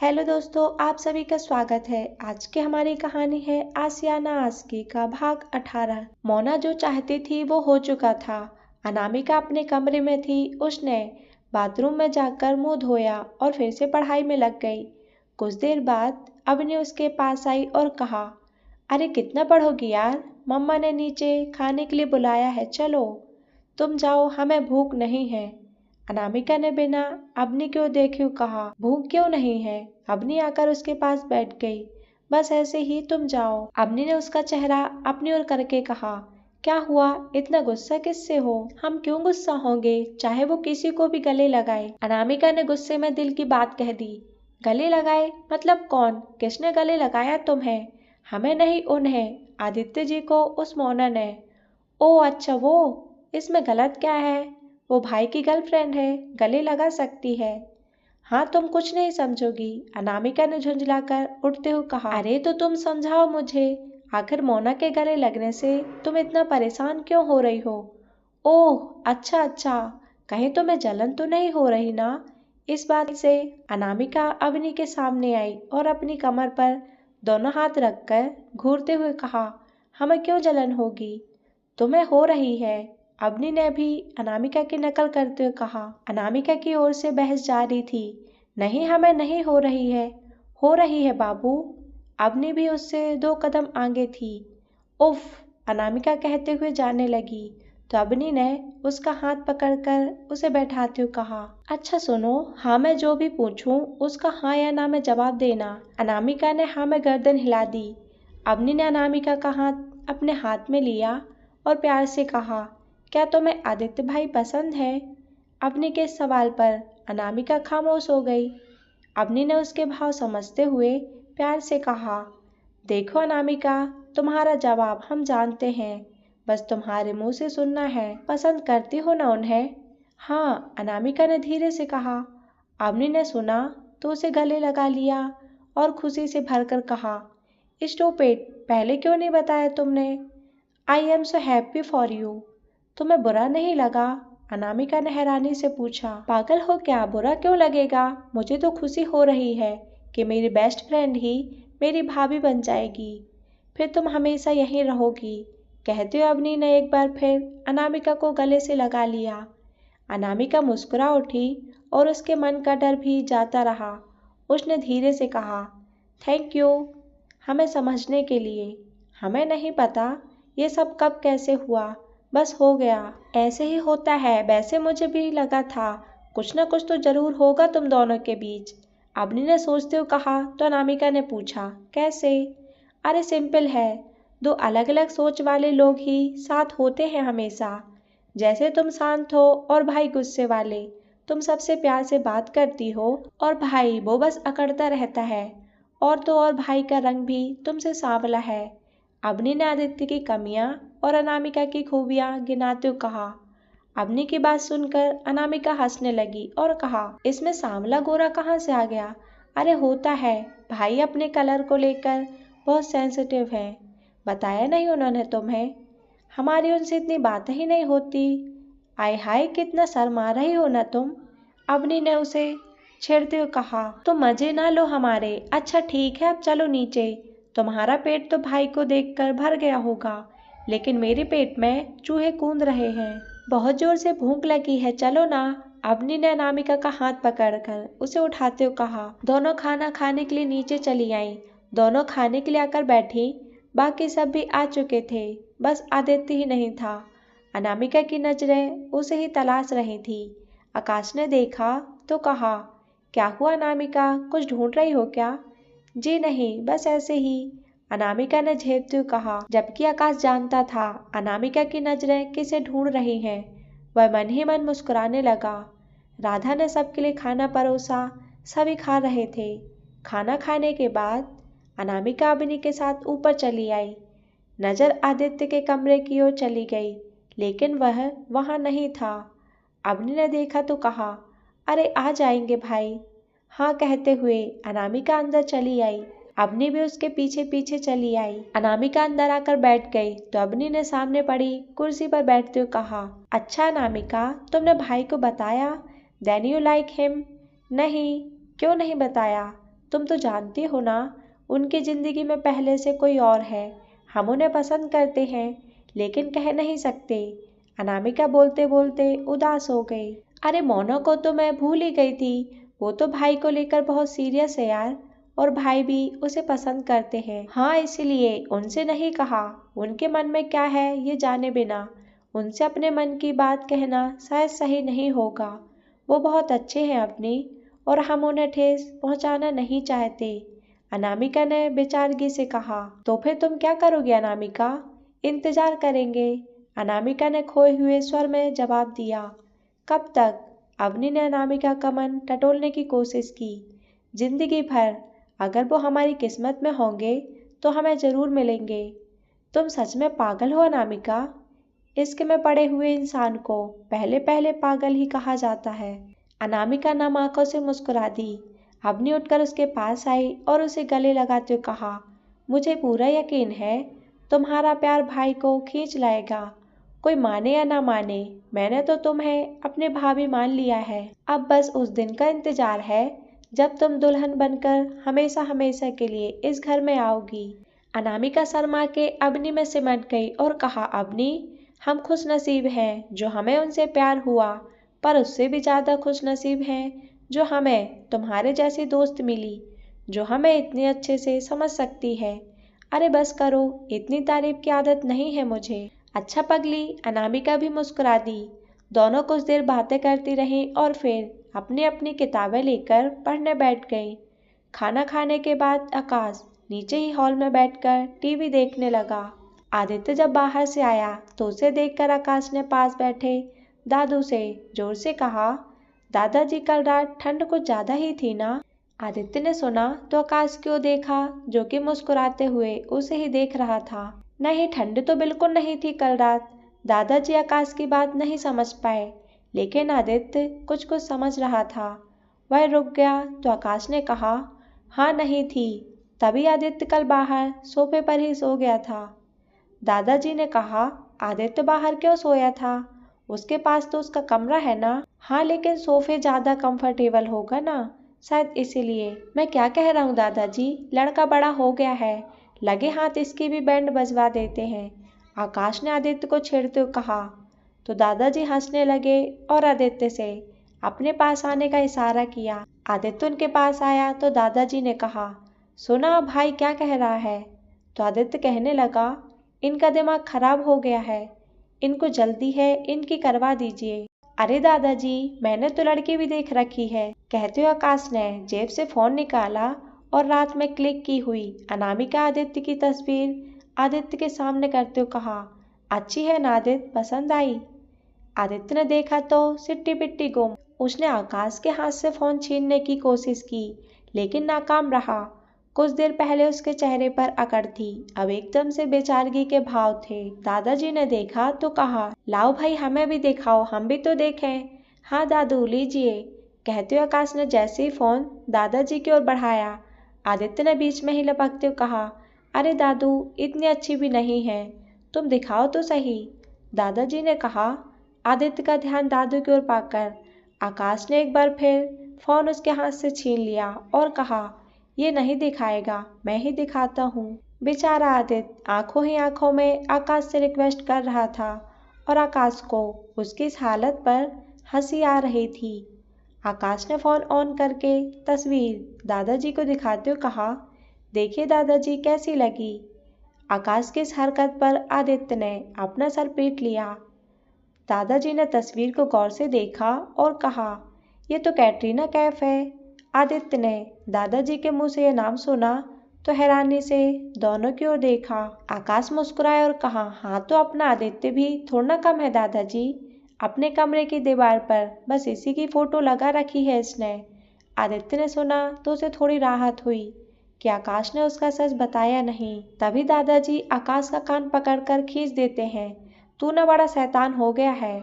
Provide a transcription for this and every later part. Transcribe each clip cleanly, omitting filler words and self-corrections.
Hello दोस्तों, आप सभी का स्वागत है। आज की हमारी कहानी है आसियाना आस्की का भाग 18। मोना जो चाहती थी वो हो चुका था। अनामिका अपने कमरे में थी। उसने बाथरूम में जाकर मुंह धोया और फिर से पढ़ाई में लग गई। कुछ देर बाद अवनी उसके पास आई और कहा, अरे कितना पढ़ोगी यार, मम्मा ने नीचे खाने के लिए बुलाया है, चलो तुम जाओ, हमें भूख नहीं है। अनामिका ने बिना अवनी को देखे कहा, भूख क्यों नहीं है। अवनी आकर उसके पास बैठ गई। बस ऐसे ही, तुम जाओ। अवनी ने उसका चेहरा अपनी ओर करके कहा, क्या हुआ, इतना गुस्सा किससे हो। हम क्यों गुस्सा होंगे, चाहे वो किसी को भी गले लगाए। अनामिका ने गुस्से में दिल की बात कह दी। गले लगाए मतलब कौन, किसने गले लगाया तुम्हें। हमें नहीं, उन्हें, आदित्य जी को, उस मोना ने। ओ अच्छा, वो, इसमें गलत क्या है। वो भाई की गर्लफ्रेंड है, गले लगा सकती है। हाँ, तुम कुछ नहीं समझोगी, अनामिका ने झुंझलाकर उठते हुए कहा। अरे तो तुम समझाओ मुझे, आखिर मोना के गले लगने से तुम इतना परेशान क्यों हो रही हो। ओह अच्छा अच्छा, कहीं तुम्हें जलन तो नहीं हो रही ना। इस बात से अनामिका अवनी के सामने आई और अपनी कमर पर दोनों हाथ रखकर घूरते हुए कहा, हमें क्यों जलन होगी, तुम्हें हो रही है। अवनी ने भी अनामिका की नकल करते हुए कहा। अनामिका की ओर से बहस जारी थी। नहीं, हमें नहीं हो रही है। हो रही है बाबू। अवनी भी उससे 2 कदम आगे थी। उफ, अनामिका कहते हुए जाने लगी तो अवनी ने उसका हाथ पकड़कर उसे बैठाते हुए कहा, अच्छा सुनो, हाँ मैं जो भी पूछूं उसका हाँ या ना में जवाब देना। अनामिका ने हाँ में गर्दन हिला दी। अवनी ने अनामिका का हाथ अपने हाथ में लिया और प्यार से कहा, क्या तुम्हें आदित्य भाई पसंद है। अवनी के सवाल पर अनामिका खामोश हो गई। अवनी ने उसके भाव समझते हुए प्यार से कहा, देखो अनामिका, तुम्हारा जवाब हम जानते हैं, बस तुम्हारे मुंह से सुनना है। पसंद करती हो ना उन्हें। हाँ, अनामिका ने धीरे से कहा। अवनी ने सुना तो उसे गले लगा लिया और खुशी से भरकर कहा, स्टूपिड, पहले क्यों नहीं बताया तुमने। I am so happy for you. तुम्हें बुरा नहीं लगा, अनामिका ने हैरानी से पूछा। पागल हो क्या, बुरा क्यों लगेगा, मुझे तो खुशी हो रही है कि मेरी बेस्ट फ्रेंड ही मेरी भाभी बन जाएगी, फिर तुम हमेशा यहीं रहोगी। कहते हुए अवनी ने एक बार फिर अनामिका को गले से लगा लिया। अनामिका मुस्कुरा उठी और उसके मन का डर भी जाता रहा। उसने धीरे से कहा, थैंक यू हमें समझने के लिए। हमें नहीं पता ये सब कब कैसे हुआ, बस हो गया। ऐसे ही होता है, वैसे मुझे भी लगा था कुछ न कुछ तो जरूर होगा तुम दोनों के बीच। अवनी ने सोचते हुए कहा तो अनामिका ने पूछा, कैसे। अरे सिंपल है, 2 अलग अलग सोच वाले लोग ही साथ होते हैं हमेशा। जैसे तुम शांत हो और भाई गुस्से वाले, तुम सबसे प्यार से बात करती हो और भाई वो बस अकड़ता रहता है। और तो और भाई का रंग भी तुमसे सांवला है। अवनी ने आदित्य की कमियां और अनामिका की खूबियां गिनाते हुए कहा। अवनी की बात सुनकर अनामिका हंसने लगी और कहा, इसमें सांवला गोरा कहाँ से आ गया। अरे होता है, भाई अपने कलर को लेकर बहुत सेंसिटिव है। बताया नहीं उन्होंने तुम्हें, हमारी उनसे इतनी बातें ही नहीं होती। आय हाय, कितना शर्मा रही हो ना तुम। अवनी ने उसे छेड़ते हुए कहा, तो मजे ना लो हमारे। अच्छा ठीक है, अब चलो नीचे। तुम्हारा पेट तो भाई को देखकर भर गया होगा, लेकिन मेरे पेट में चूहे कूद रहे हैं, बहुत जोर से भूख लगी है, चलो ना। अवनी ने अनामिका का हाथ पकड़कर उसे उठाते हुए कहा। दोनों खाना खाने के लिए नीचे चली आईं। दोनों खाने के लिए आकर बैठी। बाकी सब भी आ चुके थे, बस आदित्य ही नहीं था। अनामिका की नजरें उसे ही तलाश रही थी। आकाश ने देखा तो कहा, क्या हुआ अनामिका, कुछ ढूंढ रही हो क्या। जी नहीं, बस ऐसे ही, अनामिका ने झेपते हुए कहा, जबकि आकाश जानता था अनामिका की नजरें किसे ढूंढ रही हैं। वह मन ही मन मुस्कुराने लगा। राधा ने सबके लिए खाना परोसा। सभी खा रहे थे। खाना खाने के बाद अनामिका अवनी के साथ ऊपर चली आई। नजर आदित्य के कमरे की ओर चली गई, लेकिन वह वहां नहीं था। अवनी ने देखा तो कहा, अरे आ जाएंगे भाई। हाँ कहते हुए अनामिका अंदर चली आई। अवनी भी उसके पीछे पीछे चली आई। अनामिका अंदर आकर बैठ गई तो अवनी ने सामने पड़ी कुर्सी पर बैठते हुए कहा, अच्छा अनामिका, तुमने भाई को बताया, देन यू लाइक हिम। नहीं, क्यों नहीं बताया, तुम तो जानती हो ना, उनकी जिंदगी में पहले से कोई और है। हम उन्हें पसंद करते हैं, लेकिन कह नहीं सकते। अनामिका बोलते बोलते उदास हो गई। अरे मोना को तो मैं भूल ही गई थी। वो तो भाई को लेकर बहुत सीरियस है यार, और भाई भी उसे पसंद करते हैं। हाँ, इसलिए उनसे नहीं कहा। उनके मन में क्या है ये जाने बिना उनसे अपने मन की बात कहना शायद सही नहीं होगा। वो बहुत अच्छे हैं अपनी, और हम उन्हें ठेस पहुंचाना नहीं चाहते। अनामिका ने बेचारगी से कहा। तो फिर तुम क्या करोगे अनामिका? इंतजार करेंगे, अनामिका ने खोए हुए स्वर में जवाब दिया। कब तक? अवनी ने अनामिका का मन टटोलने की कोशिश की। जिंदगी भर। अगर वो हमारी किस्मत में होंगे तो हमें जरूर मिलेंगे। तुम सच में पागल हो अनामिका। इश्क में पड़े हुए इंसान को पहले पहले पागल ही कहा जाता है। अनामिका नम आंखों से मुस्कुरा दी। अवनी उठकर उसके पास आई और उसे गले लगाते हुए कहा, मुझे पूरा यकीन है तुम्हारा प्यार भाई को खींच लाएगा। कोई माने या ना माने, मैंने तो तुम्हें अपनी भाभी मान लिया है। अब बस उस दिन का इंतजार है जब तुम दुल्हन बनकर हमेशा हमेशा के लिए इस घर में आओगी। अनामिका शर्मा के अवनी में सिमट गई और कहा, अवनी, हम खुश नसीब हैं जो हमें उनसे प्यार हुआ, पर उससे भी ज़्यादा खुश नसीब हैं जो हमें तुम्हारे जैसी दोस्त मिली, जो हमें इतने अच्छे से समझ सकती है। अरे बस करो, इतनी तारीफ की आदत नहीं है मुझे। अच्छा पगली, अनामिका भी मुस्कुरा दी। दोनों कुछ देर बातें करती रहीं और फिर अपनी अपनी किताबें लेकर पढ़ने बैठ गईं। खाना खाने के बाद आकाश नीचे ही हॉल में बैठकर टीवी देखने लगा। आदित्य जब बाहर से आया तो उसे देखकर आकाश ने पास बैठे दादू से जोर से कहा, दादाजी कल रात ठंड कुछ ज़्यादा ही थी ना? आदित्य ने सुना तो आकाश की ओर देखा, जो कि मुस्कुराते हुए उसे ही देख रहा था। नहीं, ठंड तो बिल्कुल नहीं थी कल रात। दादाजी आकाश की बात नहीं समझ पाए, लेकिन आदित्य कुछ कुछ समझ रहा था। वह रुक गया तो आकाश ने कहा, हाँ नहीं थी, तभी आदित्य कल बाहर सोफे पर ही सो गया था। दादाजी ने कहा, आदित्य बाहर क्यों सोया था? उसके पास तो उसका कमरा है ना? हाँ, लेकिन सोफे ज़्यादा कंफर्टेबल होगा ना, शायद इसीलिए। मैं क्या कह रहा हूँ दादाजी, लड़का बड़ा हो गया है, लगे हाथ इसकी भी बैंड बजवा देते हैं, आकाश ने आदित्य को छेड़ते हुए कहा। तो दादाजी हंसने लगे और आदित्य से अपने पास आने का इशारा किया। आदित्य उनके पास आया तो दादाजी ने कहा, सुना भाई क्या कह रहा है? तो आदित्य कहने लगा, इनका दिमाग खराब हो गया है, इनको जल्दी है, इनकी करवा दीजिए। अरे दादाजी, मैंने तो लड़की भी देख रखी है, कहते हुए आकाश ने जेब से फोन निकाला और रात में क्लिक की हुई अनामिका आदित्य की तस्वीर आदित्य के सामने करते हुए कहा, अच्छी है ना आदित्य, पसंद आई? आदित्य ने देखा तो सिट्टी पिट्टी गुम। उसने आकाश के हाथ से फोन छीनने की कोशिश की, लेकिन नाकाम रहा। कुछ देर पहले उसके चेहरे पर अकड़ थी, अब एकदम से बेचारगी के भाव थे। दादाजी ने देखा तो कहा, लाओ भाई हमें भी दिखाओ, हम भी तो देखें। हाँ दादू, लीजिए, कहते हुए आकाश ने जैसे ही फोन दादाजी की ओर बढ़ाया, आदित्य ने बीच में ही लपकते हुए कहा, अरे दादू, इतनी अच्छी भी नहीं है, तुम दिखाओ तो सही। दादाजी ने कहा। आदित्य का ध्यान दादू की ओर पाकर आकाश ने एक बार फिर फोन उसके हाथ से छीन लिया और कहा, ये नहीं दिखाएगा, मैं ही दिखाता हूँ। बेचारा आदित्य आंखों ही आंखों में आकाश से रिक्वेस्ट कर रहा था, और आकाश को उसकी इस हालत पर हंसी आ रही थी। आकाश ने फोन ऑन करके तस्वीर दादाजी को दिखाते हुए कहा, देखिए दादाजी कैसी लगी? आकाश की इस हरकत पर आदित्य ने अपना सर पीट लिया। दादाजी ने तस्वीर को गौर से देखा और कहा, ये तो कैटरीना कैफ है। आदित्य ने दादाजी के मुंह से यह नाम सुना तो हैरानी से दोनों की ओर देखा। आकाश मुस्कुराया और कहा, हाँ तो अपना आदित्य भी थोड़ा कम है दादाजी, अपने कमरे की दीवार पर बस इसी की फोटो लगा रखी है इसने। आदित्य ने सुना तो उसे थोड़ी राहत हुई कि आकाश ने उसका सच बताया नहीं। तभी दादाजी आकाश का कान पकड़कर खींच देते हैं, तू ना बड़ा शैतान हो गया है।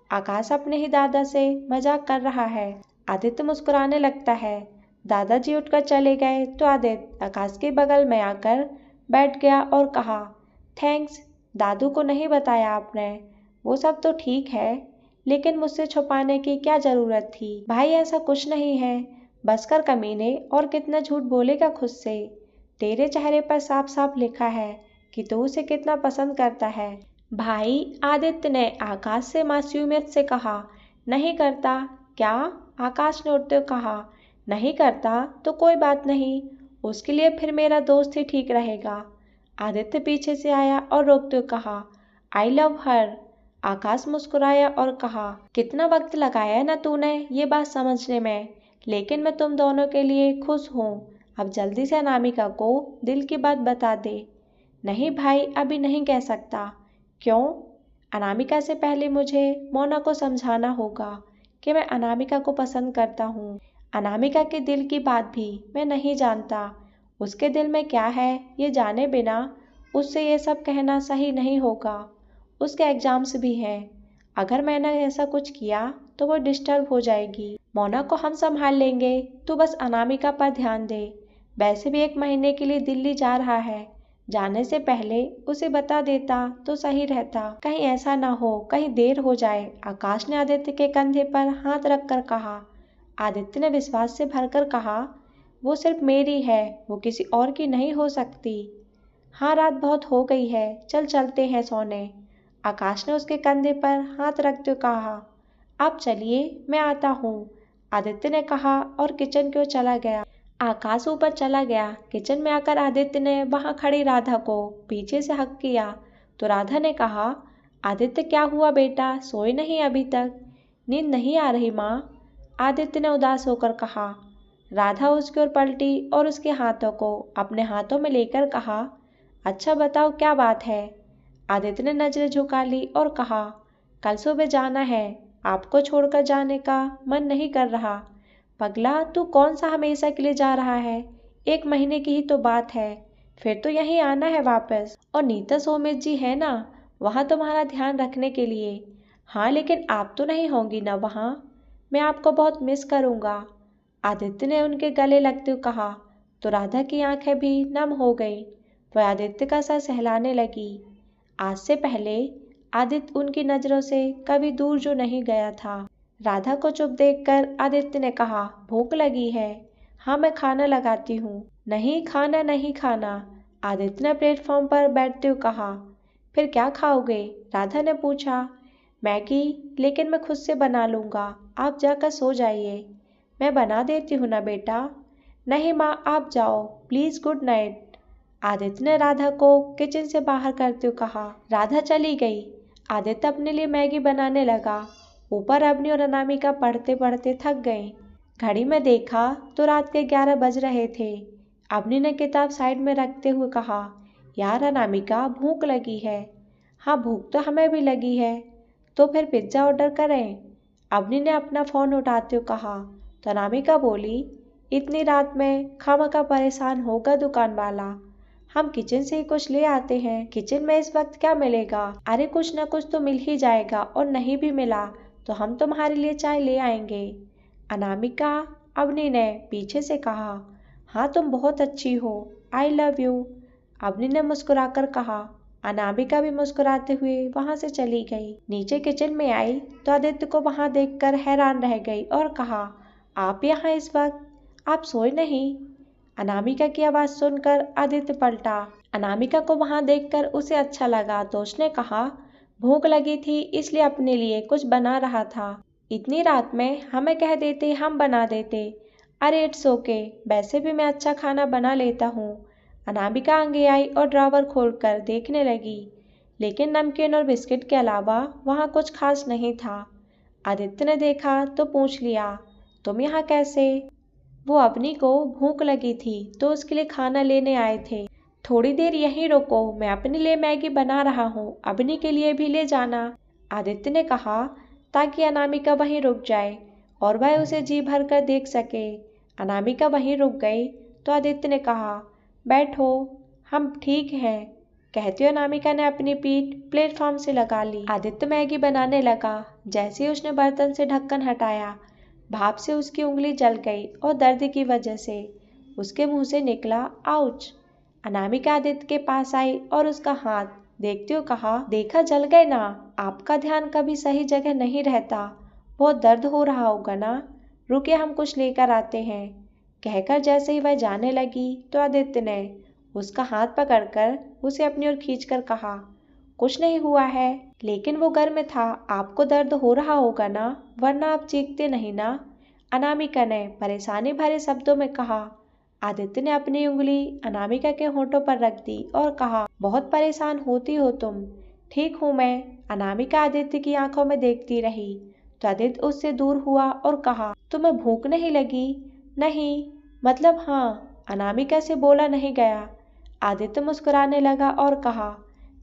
आकाश अपने ही दादा से मजाक कर रहा है। आदित्य मुस्कुराने लगता है। दादाजी उठकर चले गए तो आदित्य आकाश के बगल में आकर बैठ गया और कहा, थैंक्स, दादू को नहीं बताया आपने। वो सब तो ठीक है, लेकिन मुझसे छुपाने की क्या ज़रूरत थी? भाई ऐसा कुछ नहीं है, बस कर कमीने, और कितना झूठ बोलेगा खुद से। तेरे चेहरे पर साफ साफ लिखा है कि तू उसे कितना पसंद करता है। भाई, आदित्य ने आकाश से मासूमियत से कहा। नहीं करता क्या? आकाश ने उठते हुए कहा। नहीं करता तो कोई बात नहीं, उसके लिए फिर मेरा दोस्त ही ठीक रहेगा। आदित्य पीछे से आया और रोकते हुए कहा, आई लव हर। आकाश मुस्कुराया और कहा, कितना वक्त लगाया ना तूने ये बात समझने में, लेकिन मैं तुम दोनों के लिए खुश हूँ। अब जल्दी से अनामिका को दिल की बात बता दे। नहीं भाई, अभी नहीं कह सकता। क्यों? अनामिका से पहले मुझे मोना को समझाना होगा कि मैं अनामिका को पसंद करता हूँ। अनामिका के दिल की बात भी मैं नहीं जानता। उसके दिल में क्या है ये जाने बिना उससे ये सब कहना सही नहीं होगा। उसके एग्जाम्स भी हैं। अगर मैंने ऐसा कुछ किया तो वो डिस्टर्ब हो जाएगी। मोना को हम संभाल लेंगे, तू बस अनामिका पर ध्यान दे। वैसे भी 1 महीने के लिए दिल्ली जा रहा है, जाने से पहले उसे बता देता तो सही रहता। कहीं ऐसा ना हो, कहीं देर हो जाए। आकाश ने आदित्य के कंधे पर हाथ रखकर कहा। आदित्य ने विश्वास से भरकर कहा, वो सिर्फ मेरी है, वो किसी और की नहीं हो सकती। हाँ, रात बहुत हो गई है, चल चलते हैं सोने। आकाश ने उसके कंधे पर हाथ रखते हुए कहा। आप चलिए, मैं आता हूँ, आदित्य ने कहा और किचन की ओर चला गया। आकाश ऊपर चला गया। किचन में आकर आदित्य ने वहां खड़ी राधा को पीछे से हक किया तो राधा ने कहा, आदित्य क्या हुआ बेटा, सोए नहीं अभी तक? नींद नहीं आ रही माँ, आदित्य ने उदास होकर कहा। राधा उसकी ओर पलटी और उसके हाथों को अपने हाथों में लेकर कहा, अच्छा बताओ क्या बात है? आदित्य ने नजरें झुका ली और कहा, कल सुबह जाना है, आपको छोड़कर जाने का मन नहीं कर रहा। पगला, तू कौन सा हमेशा के लिए जा रहा है? 1 महीने की ही तो बात है, फिर तो यहीं आना है वापस। और नीता सोमेश जी है ना, वहाँ तुम्हारा ध्यान रखने के लिए। हाँ, लेकिन आप तो नहीं होंगी ना वहाँ, मैं आपको बहुत मिस करूँगा, आदित्य ने उनके गले लगते हुए कहा। तो राधा की आंखें भी नम हो गई। वह आदित्य का सर सहलाने लगी। आज से पहले आदित्य उनकी नजरों से कभी दूर जो नहीं गया था। राधा को चुप देखकर आदित्य ने कहा, भूख लगी है? हाँ, मैं खाना लगाती हूँ। नहीं खाना, नहीं खाना, आदित्य ने प्लेटफॉर्म पर बैठते हुए कहा। फिर क्या खाओगे? राधा ने पूछा। मैगी, लेकिन मैं खुद से बना लूँगा, आप जाकर सो जाइए। मैं बना देती हूँ ना बेटा। नहीं माँ, आप जाओ प्लीज़, गुड नाइट, आदित्य ने राधा को किचन से बाहर करते हुए कहा। राधा चली गई। आदित्य अपने लिए मैगी बनाने लगा। ऊपर अवनी और अनामिका पढ़ते पढ़ते थक गईं। घड़ी में देखा तो रात के 11 बज रहे थे। अवनी ने किताब साइड में रखते हुए कहा, यार अनामिका, भूख लगी है। हाँ, भूख तो हमें भी लगी है, तो फिर पिज्ज़ा ऑर्डर करें, अवनी ने अपना फ़ोन उठाते हुए कहा। तो अनामिका बोली, इतनी रात में खामखा परेशान होगा दुकान वाला, हम किचन से ही कुछ ले आते हैं। किचन में इस वक्त क्या मिलेगा? अरे कुछ न कुछ तो मिल ही जाएगा, और नहीं भी मिला तो हम तुम्हारे लिए चाय ले आएंगे, अनामिका, अवनी ने पीछे से कहा। हाँ, तुम बहुत अच्छी हो, आई लव यू, अवनी ने मुस्कुराकर कहा। अनामिका भी मुस्कुराते हुए वहां से चली गई। नीचे किचन में आई तो आदित्य को वहां देखकर हैरान रह गई और कहा, आप यहाँ इस वक्त? आप सोए नहीं? अनामिका की आवाज सुनकर आदित्य पलटा। अनामिका को वहां देखकर उसे अच्छा लगा तो उसने कहा, भूख लगी थी इसलिए अपने लिए कुछ बना रहा था। इतनी रात में हमें कह देते, हम बना देते। अरे इट्स ओके, वैसे भी मैं अच्छा खाना बना लेता हूँ। अनामिका आगे आई और ड्रॉवर खोलकर देखने लगी, लेकिन नमकीन और बिस्किट के अलावा वहाँ कुछ खास नहीं था। आदित्य ने देखा तो पूछ लिया, तुम यहाँ कैसे? वो अवनी को भूख लगी थी तो उसके लिए खाना लेने आए थे। थोड़ी देर यहीं रुको, मैं अपने लिए मैगी बना रहा हूँ, अवनी के लिए भी ले जाना, आदित्य ने कहा, ताकि अनामिका वहीं रुक जाए और वह उसे जी भर कर देख सके। अनामिका वहीं रुक गई तो आदित्य ने कहा, बैठो, हम ठीक हैं, कहती हुए अनामिका ने अपनी पीठ प्लेटफॉर्म से लगा ली। आदित्य मैगी बनाने लगा। जैसे ही उसने बर्तन से ढक्कन हटाया, भाप से उसकी उंगली जल गई और दर्द की वजह से उसके मुंह से निकला, आउच। अनामिका आदित्य के पास आई और उसका हाथ देखते हुए कहा, देखा, जल गए ना? आपका ध्यान कभी सही जगह नहीं रहता, बहुत दर्द हो रहा होगा ना? रुकिए हम कुछ लेकर आते हैं। कहकर जैसे ही वह जाने लगी तो आदित्य ने उसका हाथ पकड़कर उसे अपनी ओर खींचकर कहा, कुछ नहीं हुआ है, लेकिन वो गर्म था, आपको दर्द हो रहा होगा ना, वरना आप चीखते नहीं ना, अनामिका ने परेशानी भरे शब्दों में कहा। आदित्य ने अपनी उंगली अनामिका के होठों पर रख दी और कहा, बहुत परेशान होती हो तुम। ठीक हूँ मैं, अनामिका आदित्य की आंखों में देखती रही तो आदित्य उससे दूर हुआ और कहा, तुम्हें भूख नहीं लगी? नहीं, मतलब हाँ, अनामिका से बोला नहीं गया। आदित्य मुस्कुराने लगा और कहा,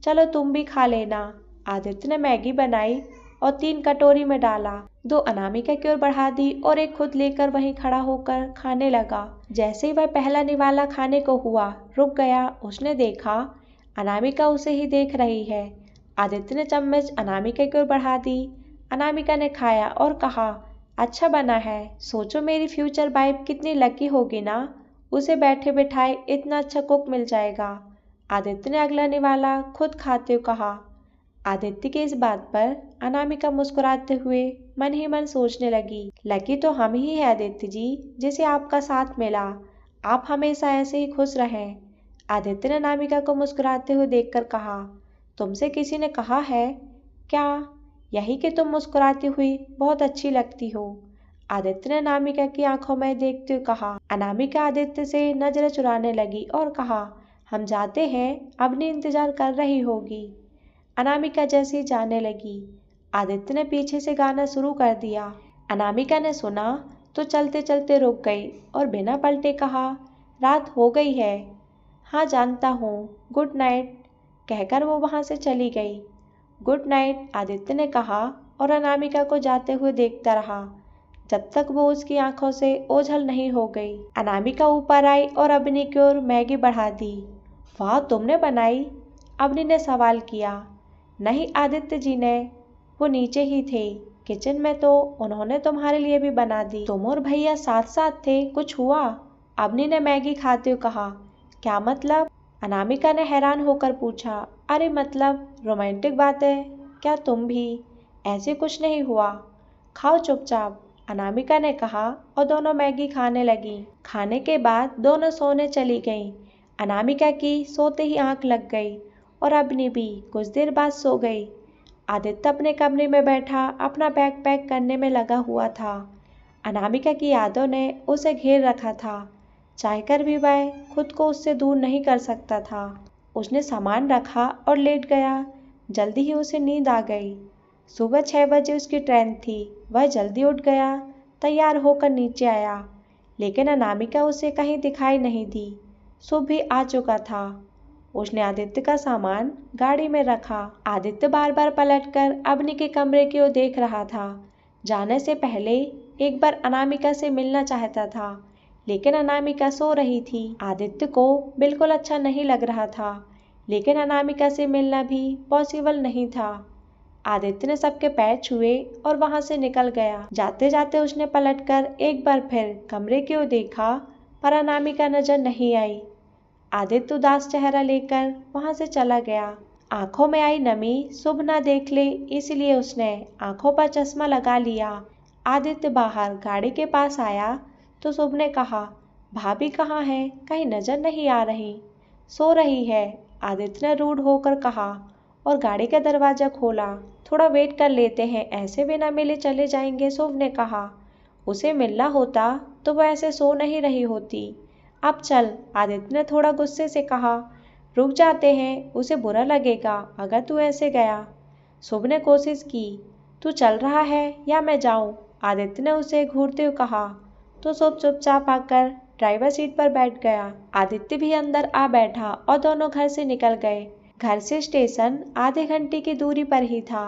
चलो तुम भी खा लेना। आदित्य ने मैगी बनाई और 3 कटोरी में डाला, 2 अनामिका की ओर बढ़ा दी और एक खुद लेकर वहीं खड़ा होकर खाने लगा। जैसे ही वह पहला निवाला खाने को हुआ, रुक गया। उसने देखा अनामिका उसे ही देख रही है। आदित्य ने चम्मच अनामिका की ओर बढ़ा दी। अनामिका ने खाया और कहा, अच्छा बना है। सोचो मेरी फ्यूचर वाइफ कितनी लकी होगी ना, उसे बैठे बिठाए इतना अच्छा कुक मिल जाएगा। आदित्य ने अगला निवाला खुद खाते हुए कहा। आदित्य की इस बात पर अनामिका मुस्कुराते हुए मन ही मन सोचने लगी, लकी तो हम ही है आदित्य जी, जिसे आपका साथ मिला। आप हमेशा ऐसे ही खुश रहें। आदित्य ने अनामिका को मुस्कुराते हुए देखकर कहा, तुमसे किसी ने कहा है क्या यही कि तुम मुस्कुराती हुई बहुत अच्छी लगती हो? आदित्य ने अनामिका की आंखों में देखते हुए कहा। अनामिका आदित्य से नजरें चुराने लगी और कहा, हम जाते हैं, अवनी इंतजार कर रही होगी। अनामिका जैसी जाने लगी। आदित्य ने पीछे से गाना शुरू कर दिया। अनामिका ने सुना तो चलते चलते रुक गई और बिना पलटे कहा, रात हो गई है। हाँ जानता हूँ, गुड नाइट, कहकर वो वहाँ से चली गई। गुड नाइट, आदित्य ने कहा और अनामिका को जाते हुए देखता रहा जब तक वो उसकी आंखों से ओझल नहीं हो गई। अनामिका ऊपर आई और अवनी की ओर मैगी बढ़ा दी। वाह, तुमने बनाई? अवनी ने सवाल किया। नहीं, आदित्य जी ने, वो नीचे ही थे, किचन में, तो उन्होंने तुम्हारे लिए भी बना दी। तुम और भैया साथ साथ थे, कुछ हुआ? अवनी ने मैगी खाते हुए कहा। क्या मतलब? अनामिका ने हैरान होकर पूछा। अरे मतलब रोमांटिक बातें, क्या तुम भी? ऐसे कुछ नहीं हुआ, खाओ चुपचाप, अनामिका ने कहा और दोनों मैगी खाने लगी। खाने के बाद दोनों सोने चली गईं। अनामिका की सोते ही आंख लग गई और अवनी भी कुछ देर बाद सो गई। आदित्य अपने कमरे में बैठा अपना बैग पैक करने में लगा हुआ था। अनामिका की यादों ने उसे घेर रखा था, चाहकर भी वह खुद को उससे दूर नहीं कर सकता था। उसने सामान रखा और लेट गया। जल्दी ही उसे नींद आ गई। सुबह 6 बजे उसकी ट्रेन थी। वह जल्दी उठ गया, तैयार होकर नीचे आया, लेकिन अनामिका उसे कहीं दिखाई नहीं दी। सुबह भी आ चुका था। उसने आदित्य का सामान गाड़ी में रखा। आदित्य बार बार पलटकर अवनी के कमरे की ओर देख रहा था। जाने से पहले एक बार अनामिका से मिलना चाहता था, लेकिन अनामिका सो रही थी। आदित्य को बिल्कुल अच्छा नहीं लग रहा था, लेकिन अनामिका से मिलना भी पॉसिबल नहीं था। आदित्य ने सबके पैर छुए और वहां से निकल गया। जाते जाते उसने पलटकर एक बार फिर कमरे की ओर देखा, पर अनामिका नजर नहीं आई। आदित्य उदास चेहरा लेकर वहां से चला गया। आंखों में आई नमी शुभ न देख ले, इसलिए उसने आंखों पर चश्मा लगा लिया। आदित्य बाहर गाड़ी के पास आया तो शुभ ने कहा, भाभी कहाँ है? कहीं नजर नहीं आ रही। सो रही है, आदित्य ने रूड होकर कहा और गाड़ी का दरवाजा खोला। थोड़ा वेट कर लेते हैं, ऐसे बिना मिले चले जाएंगे, शुभ ने कहा। उसे मिलना होता तो वह ऐसे सो नहीं रही होती। अब चल, आदित्य ने थोड़ा गुस्से से कहा। रुक जाते हैं, उसे बुरा लगेगा अगर तू ऐसे गया। शुभ ने कोशिश की। तू चल रहा है या मैं जाऊं? आदित्य ने उसे घूरते हुए कहा। तो शुभ चुपचाप आकर ड्राइवर सीट पर बैठ गया। आदित्य भी अंदर आ बैठा और दोनों घर से निकल गए। घर से स्टेशन आधे घंटे की दूरी पर ही था।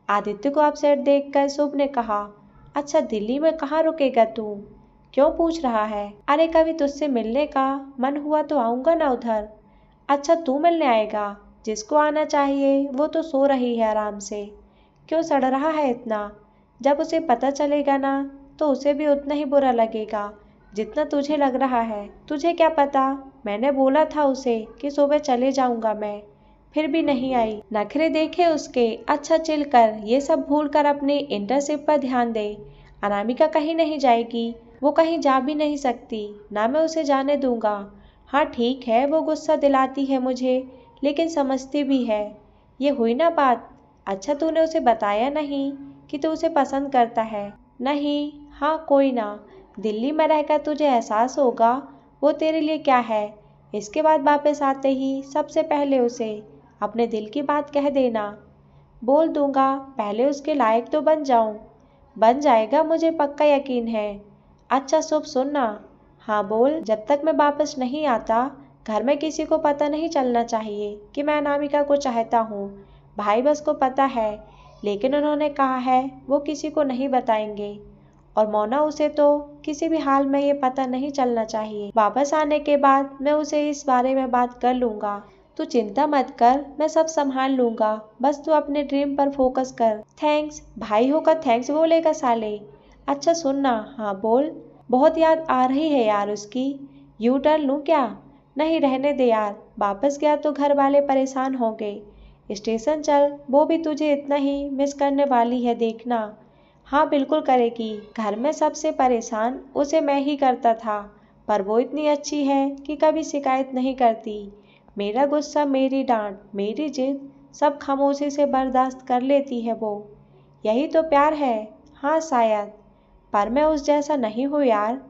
आदित्य को अपसेट देखकर शुभ ने कहा, अच्छा दिल्ली में कहाँ रुकेगा तू? क्यों पूछ रहा है? अरे कभी तुझसे मिलने का मन हुआ तो आऊंगा ना उधर। अच्छा तू मिलने आएगा? जिसको आना चाहिए वो तो सो रही है आराम से, क्यों सड़ रहा है इतना? जब उसे पता चलेगा ना तो उसे भी उतना ही बुरा लगेगा जितना तुझे लग रहा है। तुझे क्या पता, मैंने बोला था उसे कि सुबह चले जाऊंगा मैं, फिर भी नहीं आई। नखरे देखे उसके। अच्छा चिल कर, ये सब भूल कर अपनी इंटर्नशिप पर ध्यान दे। अनामिका कहीं नहीं जाएगी, वो कहीं जा भी नहीं सकती, ना मैं उसे जाने दूंगा। हाँ ठीक है, वो गुस्सा दिलाती है मुझे, लेकिन समझती भी है। ये हुई ना बात। अच्छा तूने उसे बताया नहीं कि तू उसे पसंद करता है? नहीं। हाँ कोई ना, दिल्ली में रहकर तुझे एहसास होगा वो तेरे लिए क्या है। इसके बाद वापस आते ही सबसे पहले उसे अपने दिल की बात कह देना। बोल दूंगा, पहले उसके लायक तो बन जाऊं। बन जाएगा, मुझे पक्का यकीन है। अच्छा शुभ सुनना। हाँ बोल। जब तक मैं वापस नहीं आता, घर में किसी को पता नहीं चलना चाहिए कि मैं अनामिका को चाहता हूँ। भाई बस को पता है, लेकिन उन्होंने कहा है वो किसी को नहीं बताएंगे। और मोना, उसे तो किसी भी हाल में ये पता नहीं चलना चाहिए। वापस आने के बाद मैं उसे इस बारे में बात कर लूंगा। तू चिंता मत कर, मैं सब संभाल लूंगा। बस तू अपने ड्रीम पर फोकस कर। थैंक्स। भाई होकर थैंक्स बोलेगा साले। अच्छा सुनना। हाँ बोल। बहुत याद आ रही है यार उसकी। यू टर्न लूँ क्या? नहीं रहने दे यार, वापस गया तो घर वाले परेशान होंगे। स्टेशन चल, वो भी तुझे इतना ही मिस करने वाली है, देखना। हाँ बिल्कुल करेगी। घर में सबसे परेशान उसे मैं ही करता था, पर वो इतनी अच्छी है कि कभी शिकायत नहीं करती। मेरा गुस्सा, मेरी डांट, मेरी जिद सब खामोशी से बर्दाश्त कर लेती है वो। यही तो प्यार है। हाँ शायद, पर मैं उस जैसा नहीं हूँ यार।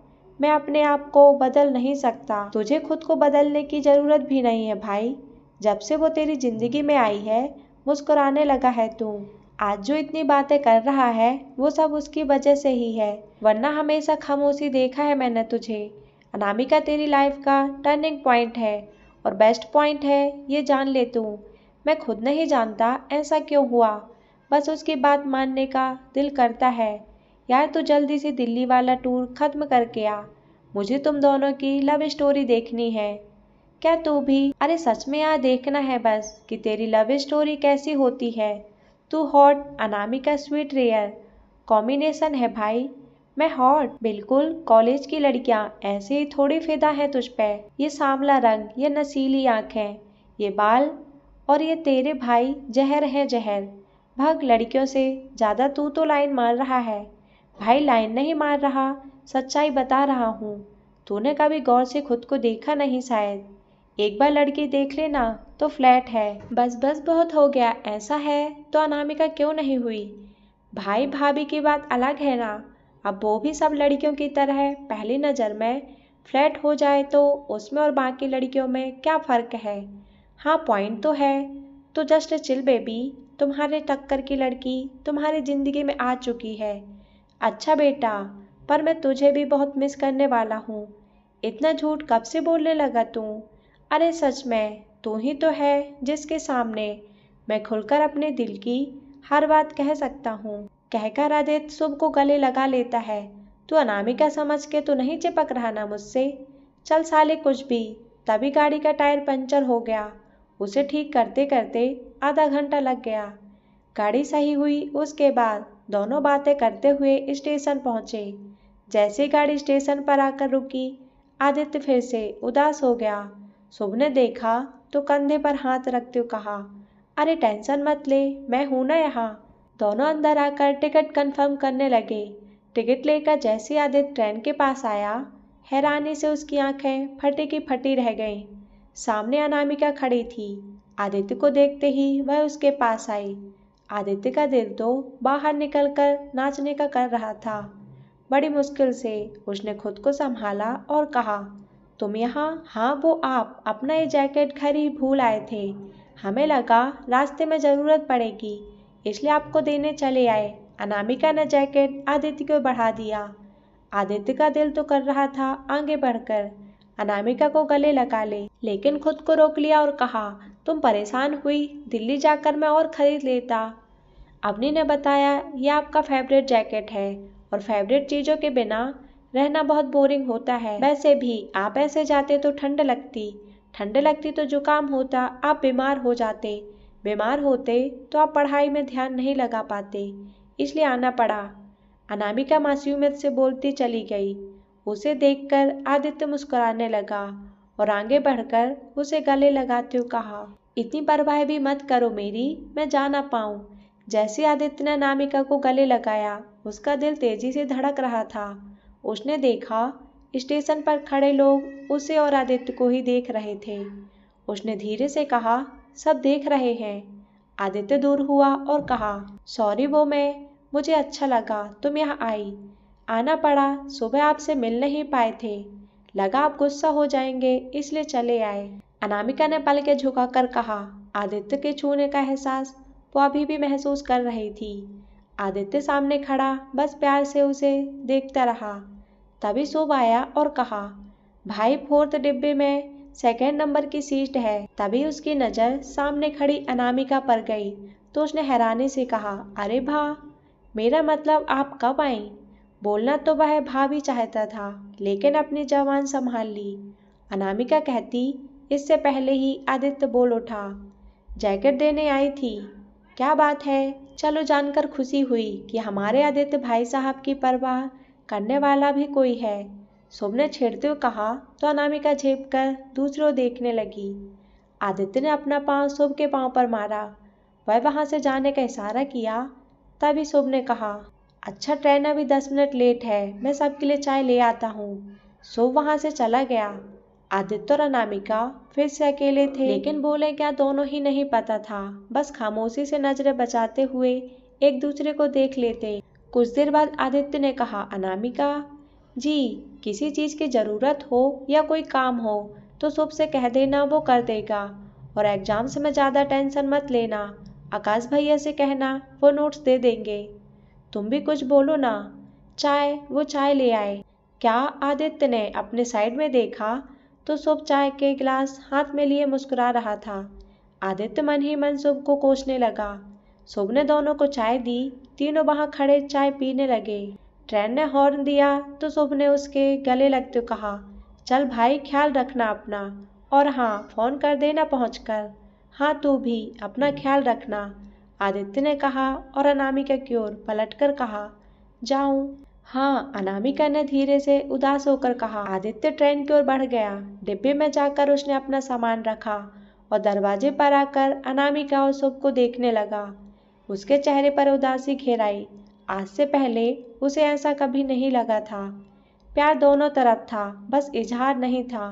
मैं अपने आप को बदल नहीं सकता। तुझे खुद को बदलने की जरूरत भी नहीं है भाई। जब से वो तेरी जिंदगी में आई है, मुस्कुराने लगा है तू। आज जो इतनी बातें कर रहा है वो सब उसकी वजह से ही है, वरना हमेशा खामोशी देखा है मैंने तुझे। अनामिका तेरी लाइफ का टर्निंग पॉइंट है, और बेस्ट पॉइंट है, ये जान ले तू। मैं खुद नहीं जानता ऐसा क्यों हुआ, बस उसकी बात मानने का दिल करता है। यार तू जल्दी से दिल्ली वाला टूर खत्म करके आ, मुझे तुम दोनों की लव स्टोरी देखनी है। क्या तू भी? अरे सच में यहाँ देखना है बस कि तेरी लव स्टोरी कैसी होती है। तू hot, Anamika sweet, rare combination है भाई। मैं हॉट? बिल्कुल, कॉलेज की लड़कियां ऐसे ही थोड़ी फिदा है तुझ पे। ये सांवला रंग, ये नसीली आंखें, ये बाल, और ये तेरे भाई जहर है जहर। भाग लड़कियों से, ज्यादा तू तो लाइन मार रहा है। भाई लाइन नहीं मार रहा, सच्चाई बता रहा हूँ। तूने कभी गौर से खुद को देखा नहीं शायद। एक बार लड़की देख लेना तो फ्लैट है। बस बस बहुत हो गया। ऐसा है तो अनामिका क्यों नहीं हुई? भाई भाभी की बात अलग है ना, अब वो भी सब लड़कियों की तरह पहली नज़र में फ्लैट हो जाए तो उसमें और बाकी लड़कियों में क्या फ़र्क है? हाँ पॉइंट तो है। तो जस्ट चिल बेबी, तुम्हारे टक्कर की लड़की तुम्हारी ज़िंदगी में आ चुकी है। अच्छा बेटा, पर मैं तुझे भी बहुत मिस करने वाला हूँ। इतना झूठ कब से बोलने लगा तू? अरे सच में, तू ही तो है जिसके सामने मैं खुलकर अपने दिल की हर बात कह सकता हूँ। कहकर आदित्य शुभ को गले लगा लेता है। तू अनामिका समझ के तो नहीं चिपक रहा ना मुझसे? चल साले कुछ भी। तभी गाड़ी का टायर पंचर हो गया, उसे ठीक करते करते आधा घंटा लग गया। गाड़ी सही हुई उसके बाद दोनों बातें करते हुए स्टेशन पहुंचे। जैसे ही गाड़ी स्टेशन पर आकर रुकी, आदित्य फिर से उदास हो गया। शुभ ने देखा तो कंधे पर हाथ रखते हुए कहा, अरे टेंशन मत ले, मैं हूं ना यहाँ। दोनों अंदर आकर टिकट कंफर्म करने लगे। टिकट लेकर जैसे ही आदित्य ट्रेन के पास आया, हैरानी से उसकी आंखें फटी की फटी रह गईं। सामने अनामिका खड़ी थी। आदित्य को देखते ही वह उसके पास आई। आदित्य का दिल तो बाहर निकलकर नाचने का कर रहा था। बड़ी मुश्किल से उसने खुद को संभाला और कहा, तुम यहाँ? हाँ वो आप अपना ये जैकेट घर ही भूल आए थे। हमें लगा रास्ते में ज़रूरत पड़ेगी, इसलिए आपको देने चले आए। अनामिका ने जैकेट आदित्य को बढ़ा दिया। आदित्य का दिल तो कर रहा था आगे बढ़कर अनामिका को गले लगा ले, लेकिन खुद को रोक लिया और कहा, तुम परेशान हुई, दिल्ली जाकर मैं और खरीद लेता। अवनी ने बताया यह आपका फेवरेट जैकेट है, और फेवरेट चीज़ों के बिना रहना बहुत बोरिंग होता है। वैसे भी आप ऐसे जाते तो ठंड लगती तो जुकाम होता, आप बीमार हो जाते। बीमार होते तो आप पढ़ाई में ध्यान नहीं लगा पाते, इसलिए आना पड़ा। अनामिका मासूमियत से बोलती चली गई। उसे देखकर आदित्य मुस्कुराने लगा और आगे बढ़कर उसे गले लगाते हुए कहा, इतनी परवाह भी मत करो मेरी, मैं जा ना पाऊँ। जैसे आदित्य ने अनामिका को गले लगाया, उसका दिल तेजी से धड़क रहा था। उसने देखा स्टेशन पर खड़े लोग उसे और आदित्य को ही देख रहे थे। उसने धीरे से कहा, सब देख रहे हैं। आदित्य दूर हुआ और कहा, सॉरी वो मुझे अच्छा लगा तुम यहाँ आई। आना पड़ा, सुबह आपसे मिल नहीं पाए थे, लगा आप गुस्सा हो जाएंगे इसलिए चले आए। अनामिका ने पलकें झुकाकर कहा। आदित्य के छूने का एहसास वो अभी भी महसूस कर रही थी। आदित्य सामने खड़ा बस प्यार से उसे देखता रहा। तभी शुभ आया और कहा, भाई 4th डिब्बे में 2nd नंबर की सीट है। तभी उसकी नज़र सामने खड़ी अनामिका पर गई तो उसने हैरानी से कहा, अरे भा, मेरा मतलब आप कब आई? बोलना तो वह भा भी चाहता था, लेकिन अपनी जबान संभाल ली। अनामिका कहती इससे पहले ही आदित्य बोल उठा, जैकेट देने आई थी। क्या बात है, चलो जानकर खुशी हुई कि हमारे आदित्य भाई साहब की परवाह करने वाला भी कोई है। शुभ ने छेड़ते हुए कहा तो अनामिका झेप कर दूसरों देखने लगी। आदित्य ने अपना पांव शुभ के पांव पर मारा। वह वहां से जाने का इशारा किया। तभी शुभ ने कहा, अच्छा ट्रेन अभी 10 मिनट लेट है, मैं सबके लिए चाय ले आता हूँ। शुभ वहां से चला गया। आदित्य और अनामिका फिर से अकेले थे, लेकिन बोले क्या दोनों ही नहीं पता था। बस खामोशी से नजरें बचाते हुए एक दूसरे को देख लेते। कुछ देर बाद आदित्य ने कहा, अनामिका जी, किसी चीज की जरूरत हो या कोई काम हो तो शुभ से कह देना, वो कर देगा। और एग्जाम्स में ज्यादा टेंशन मत लेना, आकाश भैया से कहना, वो नोट्स दे देंगे। तुम भी कुछ बोलो ना। वो चाय ले आए। क्या? आदित्य ने अपने साइड में देखा तो शुभ चाय के गिलास हाथ में लिए मुस्कुरा रहा था। आदित्य मन ही मन शुभ को कोसने लगा। शुभ ने दोनों को चाय दी। तीनों वहां खड़े चाय पीने लगे। ट्रेन ने हॉर्न दिया तो शुभ ने उसके गले लगते कहा, चल भाई ख्याल रखना अपना, और हाँ फोन कर देना पहुंचकर। हाँ तू भी अपना ख्याल रखना, आदित्य ने कहा और अनामिका की ओर पलटकर कहा, जाऊं? हाँ, अनामिका ने धीरे से उदास होकर कहा। आदित्य ट्रेन की ओर बढ़ गया। डिब्बे में जाकर उसने अपना सामान रखा और दरवाजे पर आकर अनामिका और शुभ को देखने लगा। उसके चेहरे पर उदासी घेर आई। आज से पहले उसे ऐसा कभी नहीं लगा था। प्यार दोनों तरफ था, बस इजहार नहीं था।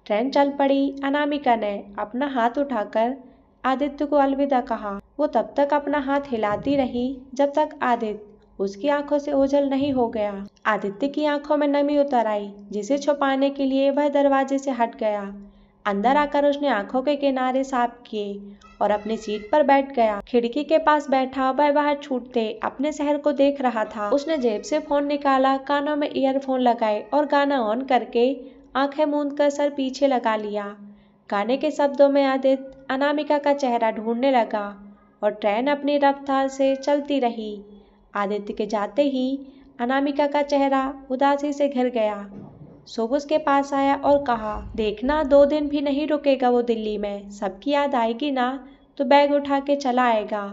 ट्रेन चल पड़ी। अनामिका ने अपना हाथ उठाकर आदित्य को अलविदा कहा। वो तब तक अपना हाथ हिलाती रही जब तक आदित्य उसकी आंखों से ओझल नहीं हो गया। आदित्य की आंखों में नमी उतर आई, जिसे छुपाने के लिए वह दरवाजे से हट गया। अंदर आकर उसने आंखों के किनारे साफ किए और अपनी सीट पर बैठ गया। खिड़की के पास बैठा वह बाहर छूटते अपने शहर को देख रहा था। उसने जेब से फोन निकाला, कानों में ईयरफोन लगाए और गाना ऑन करके आंखें मूंद कर सर पीछे लगा लिया। गाने के शब्दों में आदित्य अनामिका का चेहरा ढूंढने लगा और ट्रेन अपनी रफ्तार से चलती रही। आदित्य के जाते ही अनामिका का चेहरा उदासी से घिर गया। शुभ उसके पास आया और कहा, देखना 2 दिन भी नहीं रुकेगा वो दिल्ली में। सबकी याद आएगी ना तो बैग उठा के चला आएगा।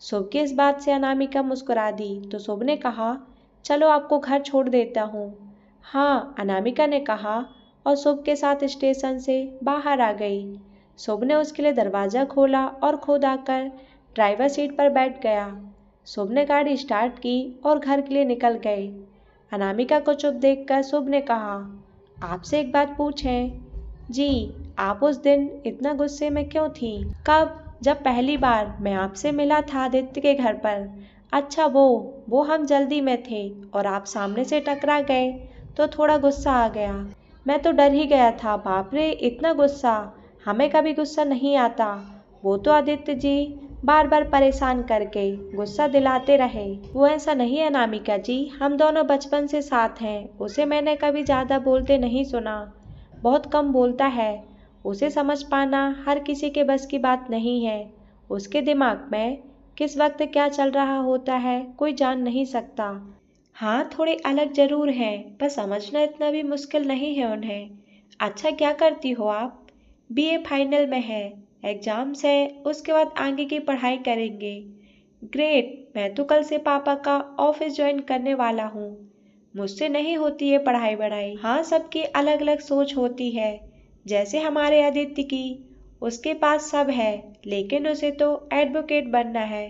शुभ की इस बात से अनामिका मुस्कुरा दी तो शुभ ने कहा, चलो आपको घर छोड़ देता हूँ। हाँ, अनामिका ने कहा और शुभ के साथ स्टेशन से बाहर आ गई। शुभ ने उसके लिए दरवाज़ा खोला और खुद आकर ड्राइवर सीट पर बैठ गया। शुभ ने गाड़ी स्टार्ट की और घर के लिए निकल गए। अनामिका को चुप देखकर शुभ ने कहा, आपसे एक बात पूछें? जी। आप उस दिन इतना गुस्से में क्यों थी? कब? जब पहली बार मैं आपसे मिला था आदित्य के घर पर। अच्छा वो हम जल्दी में थे और आप सामने से टकरा गए तो थोड़ा गुस्सा आ गया। मैं तो डर ही गया था। बाप रे, इतना गुस्सा! हमें कभी गुस्सा नहीं आता। वो तो आदित्य जी बार बार परेशान करके गुस्सा दिलाते रहे। वो ऐसा नहीं है अनामिका जी, हम दोनों बचपन से साथ हैं। उसे मैंने कभी ज़्यादा बोलते नहीं सुना, बहुत कम बोलता है। उसे समझ पाना हर किसी के बस की बात नहीं है। उसके दिमाग में किस वक्त क्या चल रहा होता है कोई जान नहीं सकता। हाँ, थोड़े अलग जरूर हैं, पर समझना इतना भी मुश्किल नहीं है उन्हें। अच्छा, क्या करती हो आप? बीए फाइनल में है, एग्जाम्स है, उसके बाद आगे की पढ़ाई करेंगे। ग्रेट! मैं तो कल से पापा का ऑफिस ज्वाइन करने वाला हूँ। मुझसे नहीं होती है पढ़ाई वढ़ाई। हाँ, सबकी अलग अलग सोच होती है। जैसे हमारे आदित्य की, उसके पास सब है लेकिन उसे तो एडवोकेट बनना है।